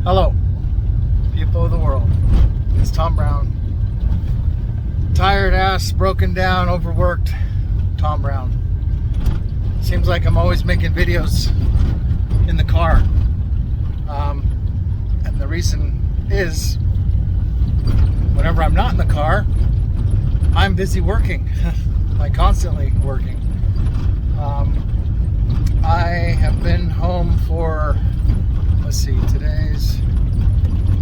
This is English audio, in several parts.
Hello, people of the world. It's Tom Brown. Tired ass, broken down, overworked Tom Brown. Seems like I'm always making videos in the car. And the reason is, whenever I'm not in the car, I'm busy working. Like constantly working. I have been home for, let's see, today's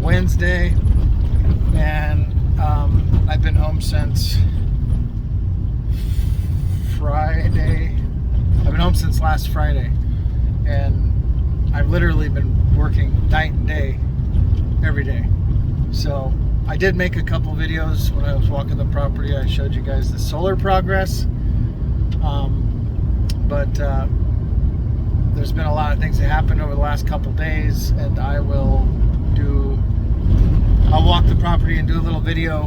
Wednesday, and I've been home since Friday. I've been home since last Friday, and I've literally been working night and day every day. So I did make a couple videos when I was walking the property. I showed you guys the solar progress, but there's been a lot of things that happened over the last couple days, and I'll walk the property and do a little video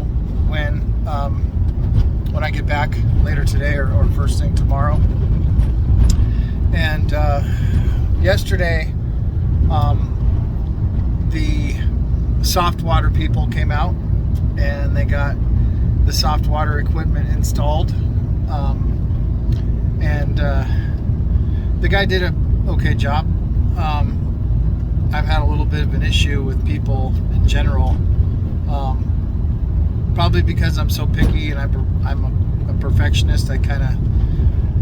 when I get back later today or first thing tomorrow. And yesterday, the soft water people came out and they got the soft water equipment installed, and the guy did a okay job. I've had a little bit of an issue with people in general, probably because I'm so picky and I'm a perfectionist. I kind of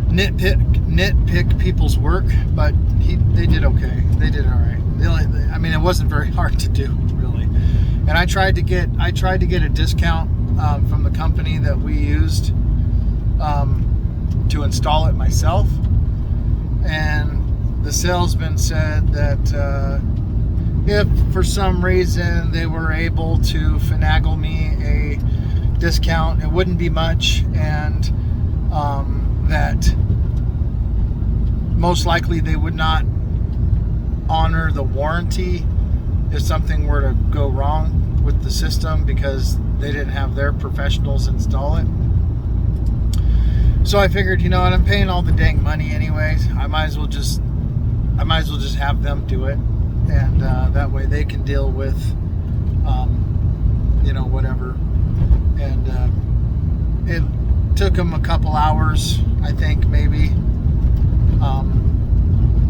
nitpick people's work, but they did okay. They did all right. I mean, it wasn't very hard to do, really. And I tried to get a discount from the company that we used to install it myself, and the salesman said that if for some reason they were able to finagle me a discount, it wouldn't be much, and that most likely they would not honor the warranty if something were to go wrong with the system because they didn't have their professionals install it. So I figured, you know what, I'm paying all the dang money anyways. I might as well just have them do it, and that way they can deal with whatever. And it took them a couple hours, I think, maybe,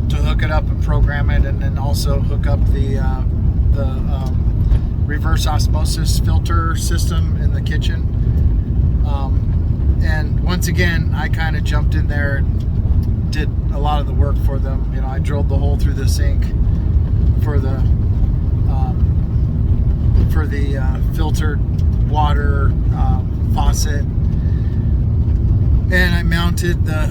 to hook it up and program it, and then also hook up the reverse osmosis filter system in the kitchen. And once again, I kind of jumped in there and did a lot of the work for them. You know, I drilled the hole through the sink for the filtered water faucet, and I mounted the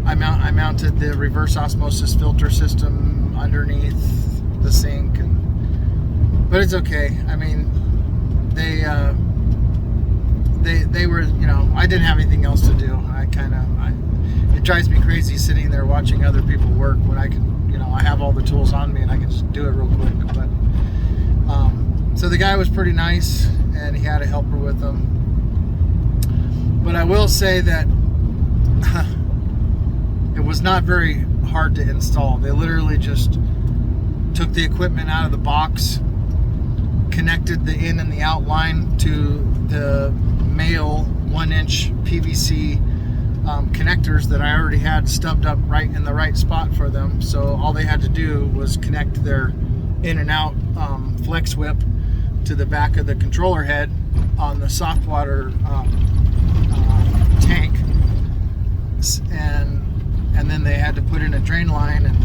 I mounted the reverse osmosis filter system underneath the sink, but it's okay. I mean, they were, I didn't have anything else to do. It drives me crazy sitting there watching other people work when I can, I have all the tools on me and I can just do it real quick. But so the guy was pretty nice, and he had a helper with him. But I will say that it was not very hard to install. They literally just took the equipment out of the box, connected the in and the out line to the male 1-inch PVC connectors that I already had stubbed up right in the right spot for them. So all they had to do was connect their in and out flex whip to the back of the controller head on the soft water tank, and then they had to put in a drain line. And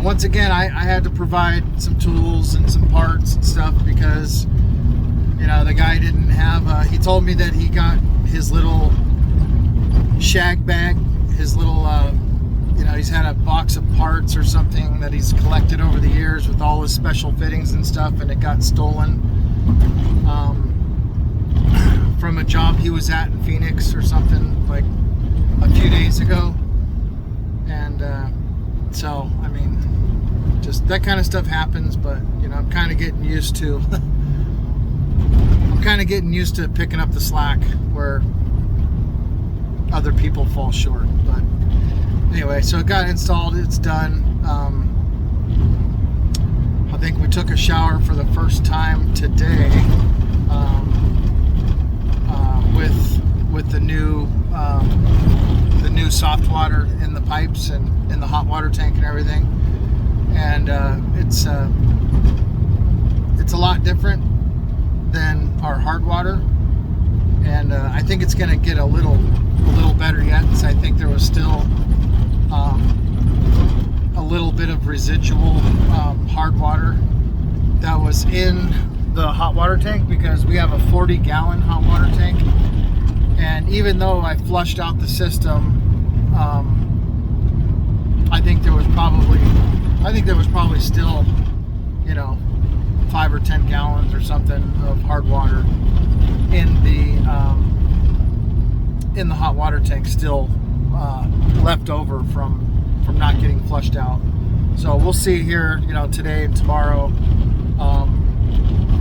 once again, I had to provide some tools and some parts and stuff because the guy didn't have he told me that he got his little shag bag, his little he's had a box of parts or something that he's collected over the years with all his special fittings and stuff, and it got stolen from a job he was at in Phoenix or something like a few days ago. And so I mean, just that kind of stuff happens, but I'm kind of getting used to picking up the slack where other people fall short. But anyway, so it got installed, it's done. I think we took a shower for the first time today with the new soft water in the pipes and in the hot water tank and everything, and it's a lot different than our hard water, and I think it's going to get a little better yet, because I think there was still a little bit of residual hard water that was in the hot water tank, because we have a 40-gallon hot water tank, and even though I flushed out the system, I think there was probably still, 5 or 10 gallons or something of hard water in the hot water tank still left over from not getting flushed out. So we'll see here, today and tomorrow,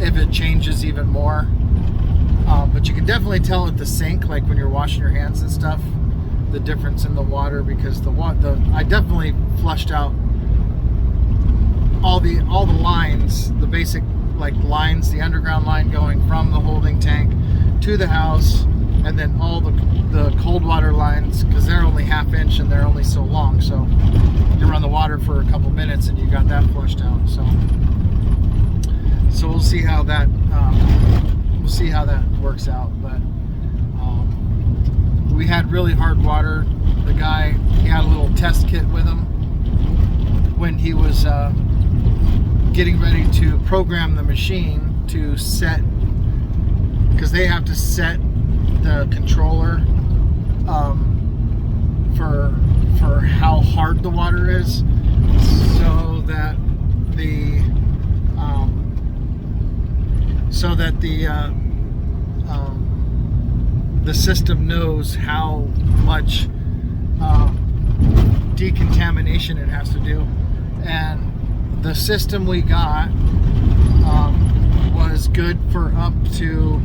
if it changes even more. But you can definitely tell at the sink, like when you're washing your hands and stuff, the difference in the water, because I definitely flushed out all the lines, the basic lines, the underground line going from the holding tank to the house, and then all the cold water lines, because they're only 1/2 inch and they're only so long, so you run the water for a couple minutes and you got that flushed out. So we'll see how that works out. But we had really hard water. The guy, he had a little test kit with him when he was getting ready to program the machine to set, because they have to set the controller for how hard the water is, so that the system knows how much decontamination it has to do. And the system we got was good for up to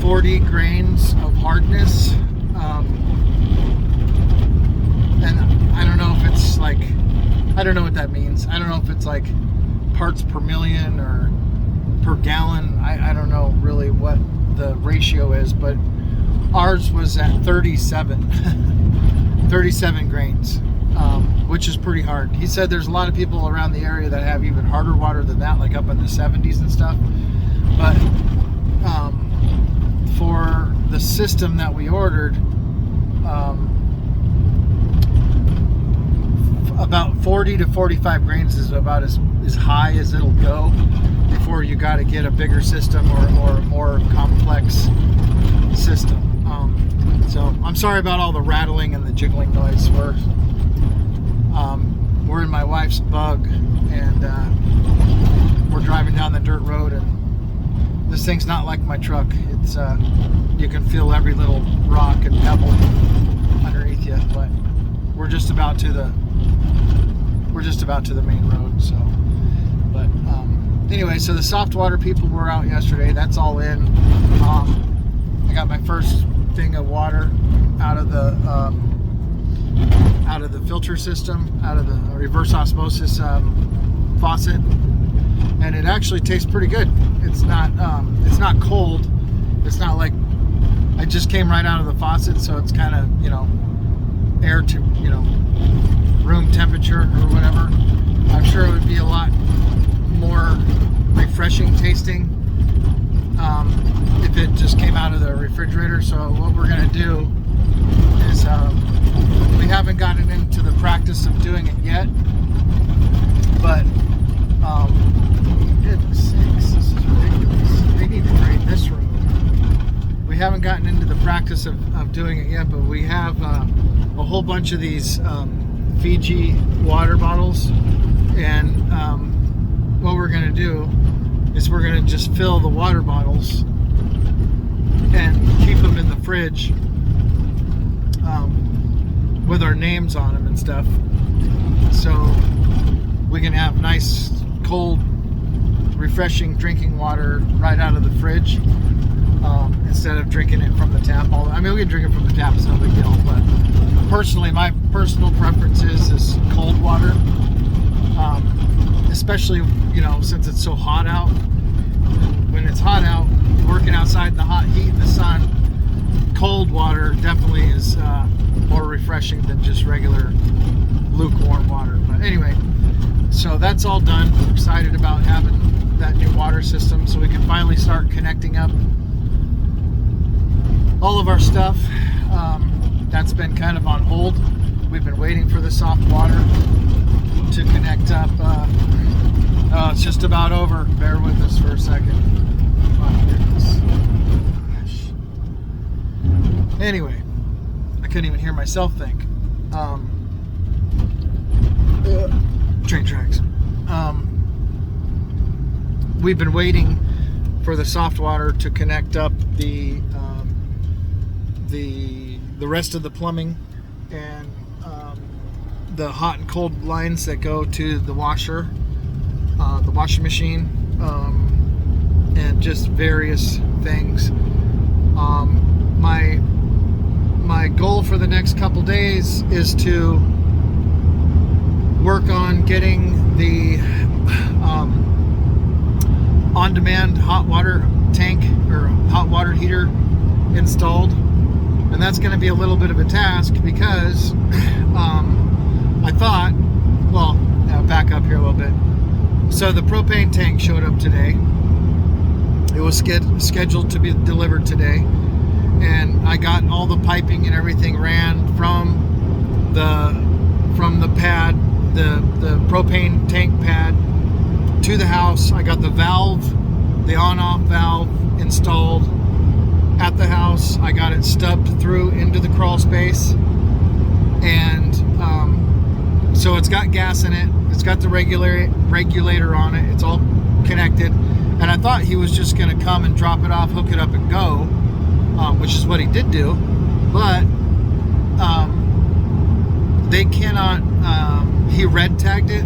40 grains of hardness, and I don't know if it's I don't know what that means. I don't know if it's like parts per million or per gallon. I don't know really what the ratio is, but ours was at 37 grains, which is pretty hard. He said there's a lot of people around the area that have even harder water than that, like up in the 70s and stuff. But for the system that we ordered, about 40 to 45 grains is about as high as it'll go before you got to get a bigger system or a more complex system. So I'm sorry about all the rattling and the jiggling noise. We're in my wife's Bug, and we're driving down the dirt road, and this thing's not like my truck. It's you can feel every little rock and pebble underneath you, but we're just about to the main road. So, but anyway, so the soft water people were out yesterday. That's all in. I got my first thing of water out of the filter system, out of the reverse osmosis faucet, and it actually tastes pretty good. It's not cold. It's not like I just came right out of the faucet, so it's kind of air to room temperature or whatever. I'm sure it would be a lot more refreshing tasting if it just came out of the refrigerator. So what we're going to do is we haven't gotten into the practice of doing it yet, but this is ridiculous. They need to grade this room. We haven't gotten into the practice of doing it yet, but we have a whole bunch of these Fiji water bottles, and what we're going to do is we're going to just fill the water bottles and keep them in the fridge with our names on them and stuff, so we can have nice cold refreshing drinking water right out of the fridge, instead of drinking it from the tap. I mean, we can drink it from the tap, it's no big deal, but personally, my personal preference is cold water, especially, since it's so hot out. When it's hot out, working outside in the hot heat in the sun, cold water definitely is more refreshing than just regular lukewarm water. But anyway, so that's all done. I'm excited about having that new water system so we can finally start connecting up all of our stuff. That's been kind of on hold. We've been waiting for the soft water to connect up. Oh, it's just about over. Bear with us for a second. Oh, goodness. Anyway, I couldn't even hear myself think. Train tracks. We've been waiting for the soft water to connect up the rest of the plumbing and the hot and cold lines that go to the washer, the washing machine, and just various things. My goal for the next couple days is to work on getting the on-demand hot water tank or hot water heater installed, and that's going to be a little bit of a task because I thought, back up here a little bit. So the propane tank showed up today. It was scheduled to be delivered today, and I got all the piping and everything ran from the pad, the propane tank pad to the house. I got the valve, the on-off valve installed at the house. I got it stubbed through into the crawl space, and so it's got gas in it. It's got the regulator on it. It's all connected, and I thought he was just going to come and drop it off, hook it up, and go, which is what he did do, but they cannot. He red tagged it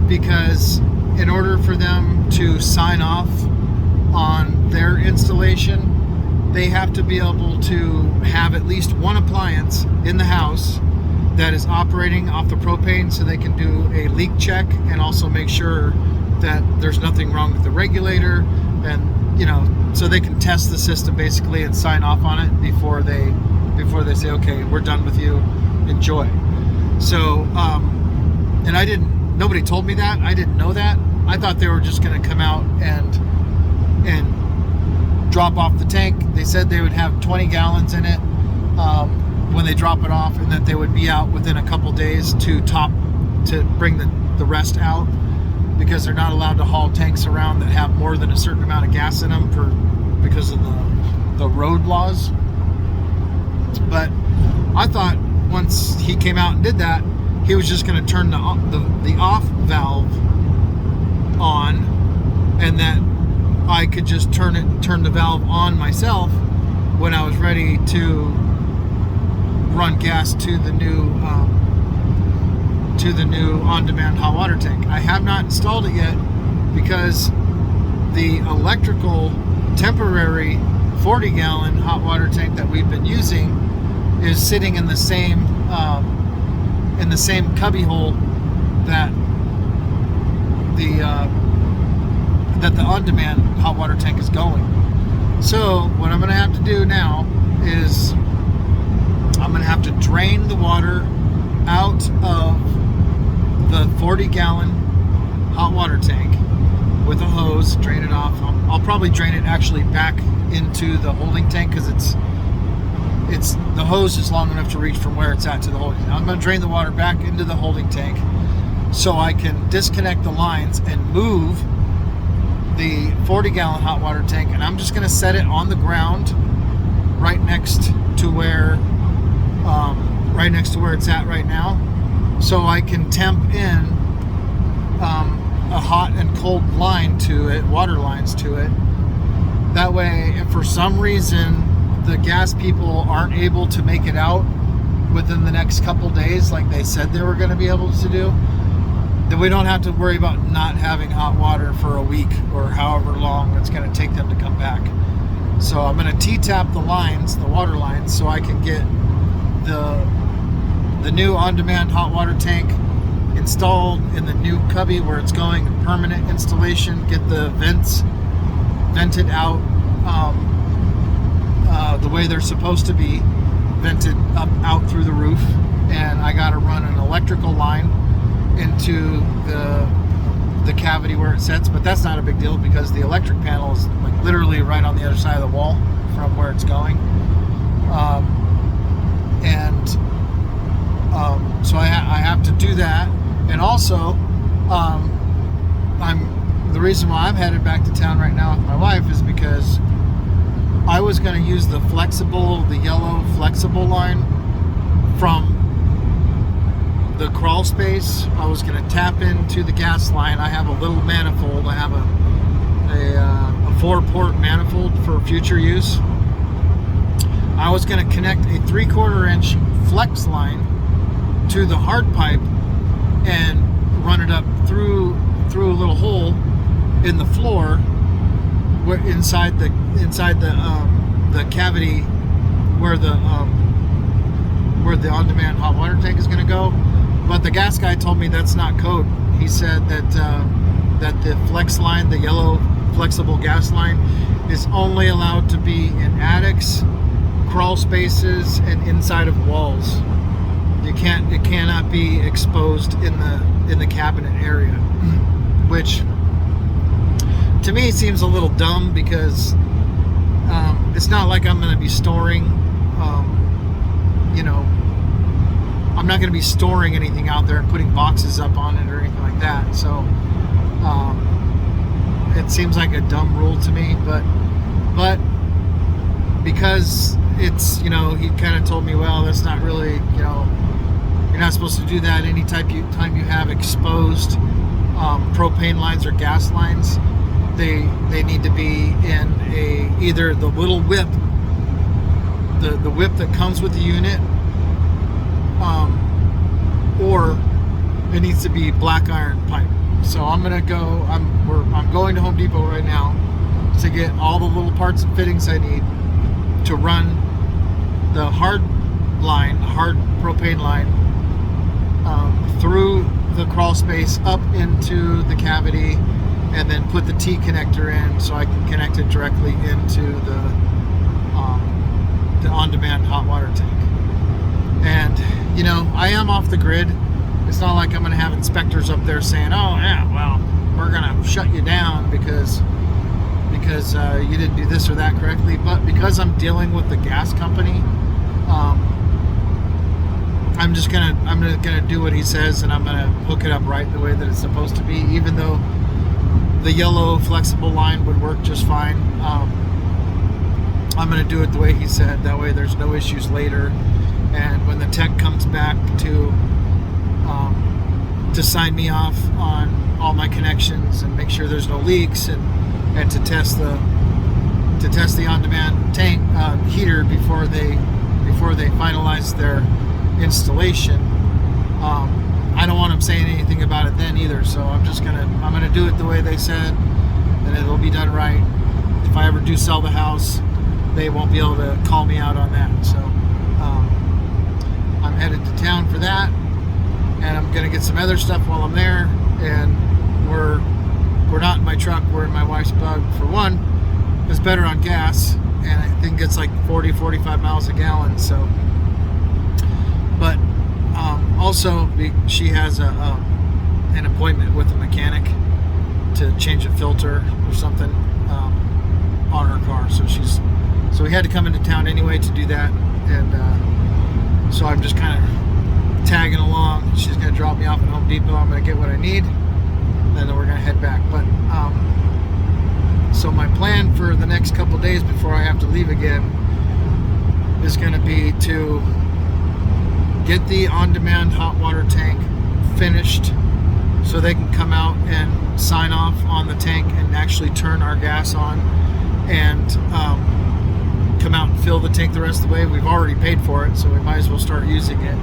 because in order for them to sign off on their installation, they have to be able to have at least one appliance in the house that is operating off the propane, so they can do a leak check and also make sure that there's nothing wrong with the regulator, and so they can test the system basically and sign off on it before they say, okay, we're done with you, enjoy. So and nobody told me that. I didn't know that. I thought they were just going to come out and drop off the tank. They said they would have 20 gallons in it when they drop it off, and that they would be out within a couple days to bring the rest out, because they're not allowed to haul tanks around that have more than a certain amount of gas in them because of the road laws. But I thought once he came out and did that, he was just going to turn the off valve on, and that I could just turn the valve on myself when I was ready to run gas to the new on-demand hot water tank. I have not installed it yet because the electrical temporary 40-gallon hot water tank that we've been using is sitting in the same cubby hole that the on-demand hot water tank is going. So what I'm going to have to do now is I'm going to have to drain the water out of the 40-gallon hot water tank with a hose, drain it off. I'll probably drain it actually back into the holding tank, because the hose is long enough to reach from where it's at to the holding tank. I'm going to drain the water back into the holding tank so I can disconnect the lines and move the 40-gallon hot water tank, and I'm just going to set it on the ground right next to where it's at right now, so I can temp in a hot and cold line to it, water lines to it. That way, if for some reason the gas people aren't able to make it out within the next couple days like they said they were going to be able to do, then we don't have to worry about not having hot water for a week or however long it's going to take them to come back. So I'm going to T-tap the lines, the water lines, so I can get the new on-demand hot water tank installed in the new cubby where it's going, permanent installation, get the vents vented out the way they're supposed to be, vented up out through the roof. And I got to run an electrical line into the cavity where it sits, but that's not a big deal because the electric panel is like literally right on the other side of the wall from where it's going. So I have to do that. And also, the reason why I'm headed back to town right now with my wife is because I was going to use the yellow flexible line from the crawl space. I was going to tap into the gas line. I have a little manifold. I have a 4-port manifold for future use. I was going to connect a 3/4 inch flex line to the hard pipe and run it up through a little hole in the floor where inside the cavity where the on-demand hot water tank is going to go. But the gas guy told me that's not code. He said that the flex line, the yellow flexible gas line, is only allowed to be in attics, crawl spaces, and inside of walls. It cannot be exposed in the cabinet area, which to me seems a little dumb because it's not like I'm going to be storing, I'm not going to be storing anything out there and putting boxes up on it or anything like that. So it seems like a dumb rule to me, but because it's, he kind of told me, well, that's not really, you're not supposed to do that any time you have exposed propane lines or gas lines. They need to be in either the little whip, the whip that comes with the unit, or it needs to be black iron pipe. So I'm going to Home Depot right now to get all the little parts and fittings I need to run the hard propane line through the crawl space up into the cavity, and then put the T connector in so I can connect it directly into the on-demand hot water tank. And I am off the grid. It's not like I'm going to have inspectors up there saying, "Oh yeah, well, we're going to shut you down because you didn't do this or that correctly." But because I'm dealing with the gas company, I'm gonna do what he says, and I'm gonna hook it up right the way that it's supposed to be, even though the yellow flexible line would work just fine. I'm gonna do it the way he said. That way there's no issues later, and when the tech comes back to sign me off on all my connections and make sure there's no leaks, and to test the on-demand tank heater before they finalize their installation. I don't want them saying anything about it then either, so I'm gonna do it the way they said, and it'll be done right. If I ever do sell the house, they won't be able to call me out on that. So I'm headed to town for that, and I'm gonna get some other stuff while I'm there. And we're not in my truck, we're in my wife's bug. For one, it's better on gas, and I think it's like 40-45 miles a gallon. So, but also she has an appointment with a mechanic to change a filter or something on her car. So we had to come into town anyway to do that, and so I'm just kind of tagging along. She's going to drop me off at Home Depot. I'm going to get what I need, and then we're going to head back. But so my plan for the next couple days before I have to leave again is going to be to get the on-demand hot water tank finished so they can come out and sign off on the tank and actually turn our gas on, and come out and fill the tank the rest of the way. We've already paid for it, so we might as well start using it,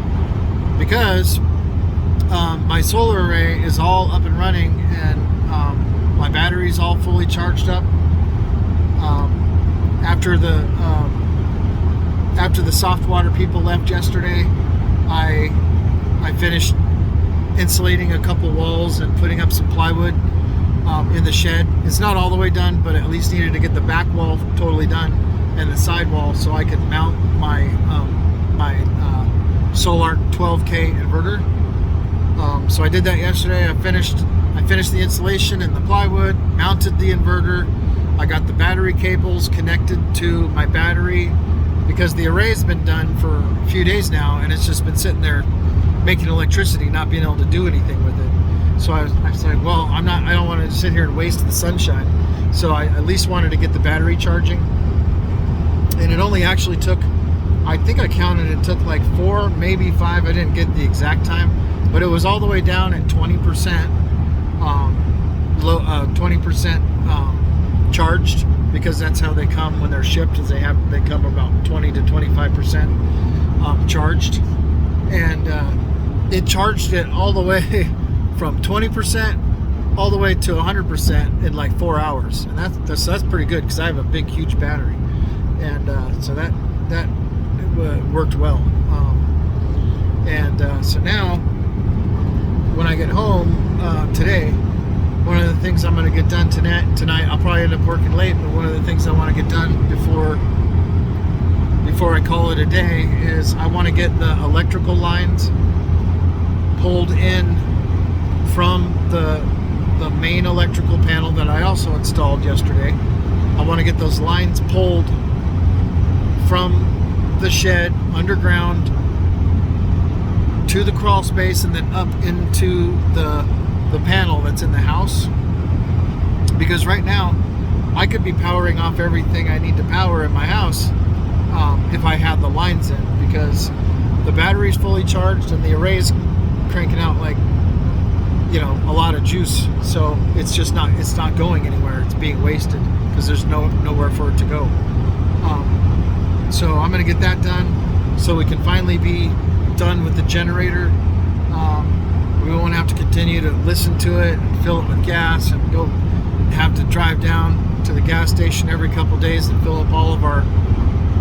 because my solar array is all up and running, and my battery's all fully charged up. After the soft water people left yesterday, I finished insulating a couple walls and putting up some plywood in the shed. It's not all the way done, but at least needed to get the back wall totally done and the side wall so I could mount my solar 12K inverter. So I did that yesterday. I finished the insulation and the plywood, mounted the inverter. I got the battery cables connected to my battery because the array's been done for a few days now, and it's just been sitting there making electricity, not being able to do anything with it. So I was like, well, I don't want to sit here and waste the sunshine. So I at least wanted to get the battery charging. And it only actually took, I think I counted, it took like 4, maybe 5. I didn't get the exact time, but it was all the way down at 20%, 20% charged, because that's how they come when they're shipped. Is they come about 20 to 25% charged, and it charged it all the way from 20% all the way to 100% in like 4 hours, and that's pretty good because I have a big, huge battery, and so that worked well. So now, when I get home today, one of the things I'm going to get done tonight, I'll probably end up working late, but one of the things I want to get done before I call it a day is I want to get the electrical lines pulled in from the main electrical panel that I also installed yesterday. I want to get those lines pulled from the shed underground to the crawl space and then up into the panel that's in the house, because right now I could be powering off everything I need to power in my house if I had the lines in, because the battery's fully charged and the array's cranking out like, you know, a lot of juice. So it's not going anywhere. It's being wasted because there's nowhere for it to go. So I'm going to get that done so we can finally be done with the generator. We won't have to continue to listen to it and fill it with gas and go have to drive down to the gas station every couple days and fill up all of our,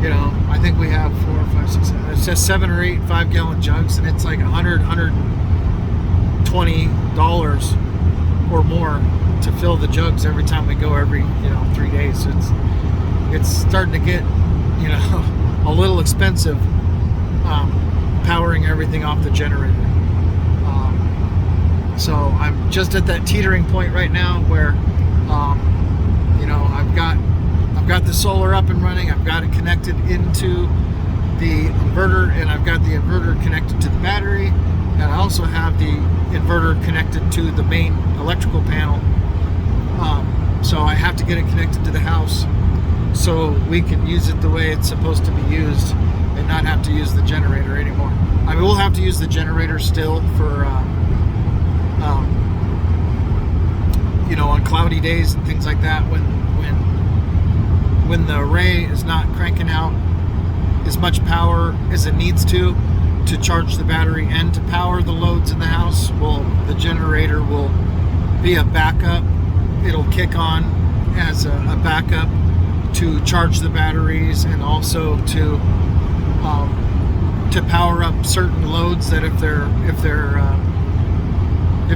you know, I think we have 4 or 5, 6, 7, it's just 7 or 8 5-gallon jugs, and it's like $120 or more to fill the jugs every time we go every, 3 days. So it's starting to get, a little expensive powering everything off the generator. So I'm just at that teetering point right now where, I've got the solar up and running. I've got it connected into the inverter, and I've got the inverter connected to the battery, and I also have the inverter connected to the main electrical panel. So I have to get it connected to the house so we can use it the way it's supposed to be used and not have to use the generator anymore. I mean, we'll have to use the generator still for on cloudy days and things like that, when the array is not cranking out as much power as it needs to charge the battery and to power the loads in the house. Well, the generator will be a backup. It'll kick on as a backup to charge the batteries, and also to power up certain loads that if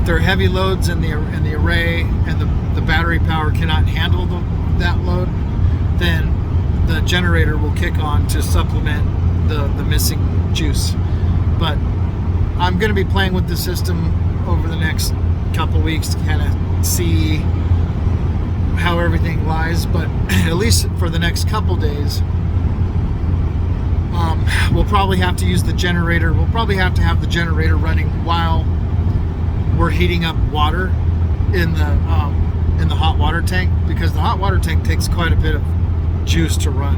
they're heavy loads in the array and the battery power cannot handle that load, then the generator will kick on to supplement the missing juice. But I'm going to be playing with the system over the next couple weeks to kind of see how everything lies. But at least for the next couple days, we'll probably have to use the generator. We'll probably have to have the generator running while we're heating up water in the hot water tank, because the hot water tank takes quite a bit of juice to run.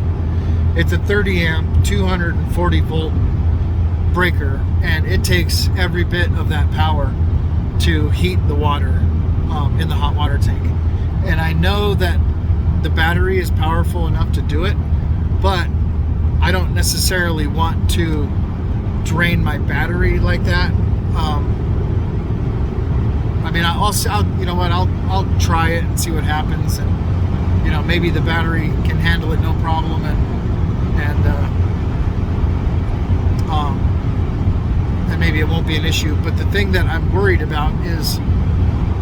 It's a 30 amp 240 volt breaker, and it takes every bit of that power to heat the water in the hot water tank. And I know that the battery is powerful enough to do it, but I don't necessarily want to drain my battery like that. I mean, I'll try it and see what happens, and maybe the battery can handle it no problem, and maybe it won't be an issue. But the thing that I'm worried about is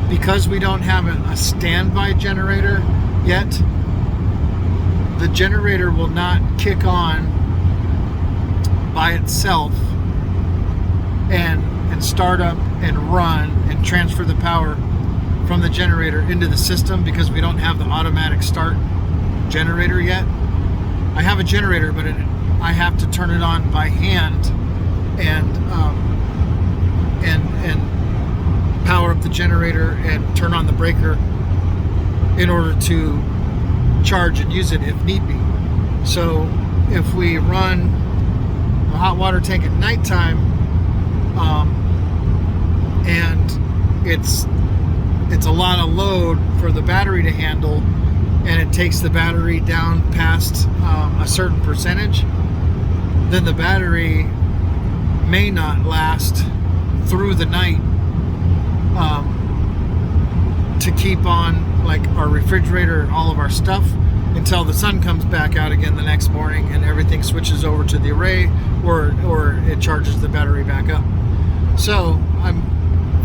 because we don't have a standby generator yet, the generator will not kick on by itself and start up and run and transfer the power from the generator into the system because we don't have the automatic start generator yet. I have a generator, but I have to turn it on by hand and power up the generator and turn on the breaker in order to charge and use it if need be. So if we run a hot water tank at nighttime, and it's a lot of load for the battery to handle, and it takes the battery down past a certain percentage, then the battery may not last through the night to keep on like our refrigerator and all of our stuff until the sun comes back out again the next morning and everything switches over to the array, or it charges the battery back up. So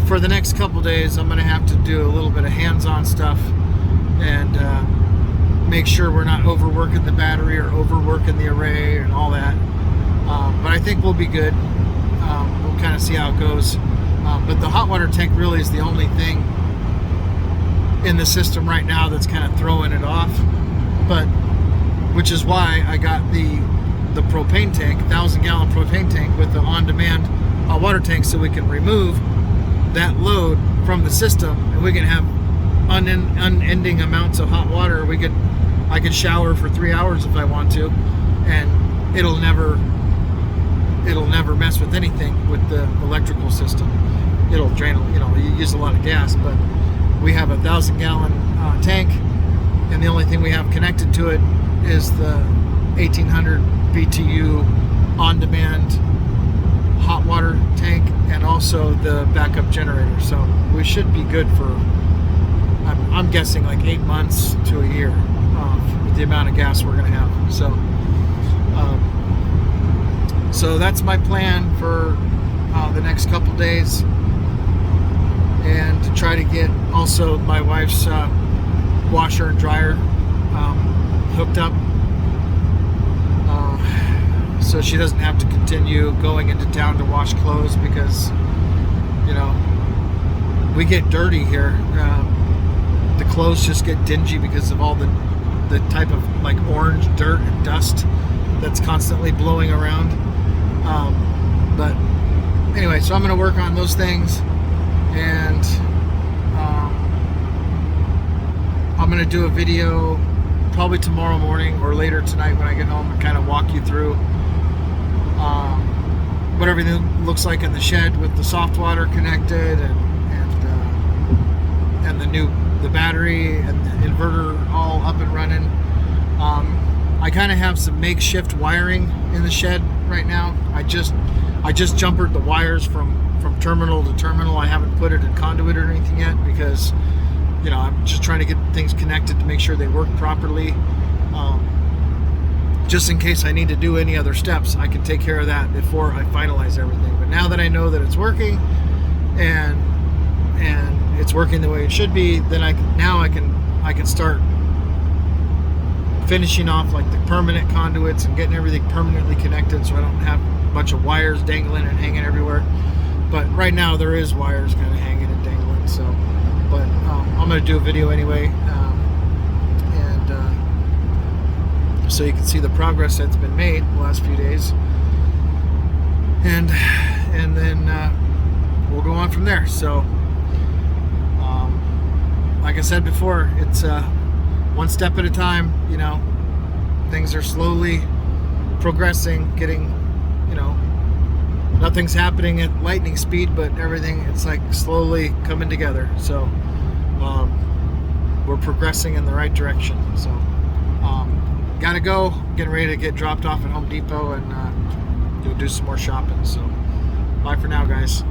for the next couple days, I'm going to have to do a little bit of hands-on stuff and make sure we're not overworking the battery or overworking the array and all that. But I think we'll be good. We'll kind of see how it goes. But the hot water tank really is the only thing in the system right now that's kind of throwing it off. But which is why I got the propane tank, 1,000-gallon propane tank with the on-demand hot water tank, so we can remove that load from the system and we can have unending amounts of hot water. I could shower for 3 hours if I want to, and it'll never mess with anything with the electrical system. It'll drain, you use a lot of gas, but we have a 1,000-gallon tank, and the only thing we have connected to it is the 1,800 BTU on-demand hot water tank and also the backup generator. So we should be good for, I'm guessing, like 8 months to a year with the amount of gas we're going to have. So that's my plan for the next couple days, and to try to get also my wife's washer and dryer hooked up, so she doesn't have to continue going into town to wash clothes, because we get dirty here. The clothes just get dingy because of all the type of like orange dirt and dust that's constantly blowing around. But anyway, so I'm going to work on those things, and I'm going to do a video probably tomorrow morning or later tonight when I get home and kind of walk you through what everything looks like in the shed with the soft water connected and the battery and the inverter all up and running. I kind of have some makeshift wiring in the shed right now. I just jumpered the wires from terminal to terminal. I haven't put it in conduit or anything yet because I'm just trying to get things connected to make sure they work properly. Just in case I need to do any other steps, I can take care of that before I finalize everything. But now that I know that it's working and it's working the way it should be, then I can start finishing off like the permanent conduits and getting everything permanently connected, so I don't have a bunch of wires dangling and hanging everywhere. But right now there is wires kind of hanging and dangling. So, but I'm going to do a video anyway, and so you can see the progress that's been made the last few days, and then we'll go on from there. So, like I said before, it's one step at a time. Things are slowly progressing, getting, nothing's happening at lightning speed, but everything, it's like slowly coming together. So we're progressing in the right direction. So gotta go, getting ready to get dropped off at Home Depot and do some more shopping. So bye for now, guys.